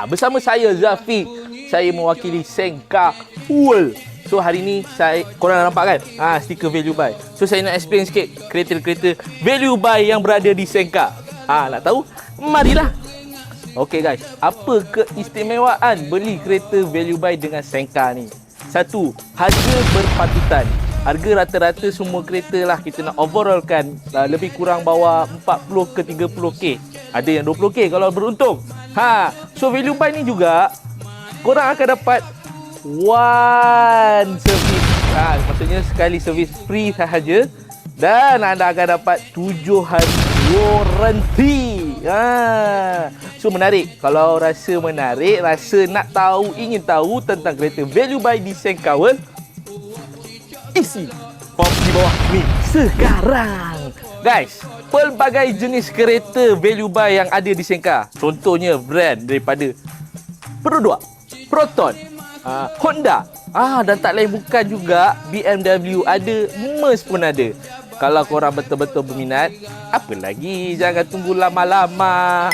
Bersama saya Zafi, saya mewakili Senka World. So hari ni korang dah nampak kan? Stiker value buy. So saya nak explain sikit kereta-kereta value buy yang berada di Senka. Nak tahu? Marilah. Okey guys, apa keistimewaan beli kereta value buy dengan Senka ni? Satu, harga berpatutan. Harga rata-rata semua kereta lah kita nak overallkan lebih kurang bawah 40 ke 30k. Ada yang 20k kalau beruntung. So value buy ni juga korang akan dapat one service. Maksudnya sekali servis free sahaja. Dan anda akan dapat 7 hari warranty. So menarik. Kalau rasa menarik, rasa nak tahu, ingin tahu tentang kereta value buy di Senka World, isi form di bawah ni sekarang. Guys, pelbagai jenis kereta value buy yang ada di Senka. Contohnya brand daripada Perodua, Proton, Honda, dan tak lain bukan juga BMW ada, Merc pun ada. Kalau korang betul-betul berminat, apa lagi, jangan tunggu lama-lama.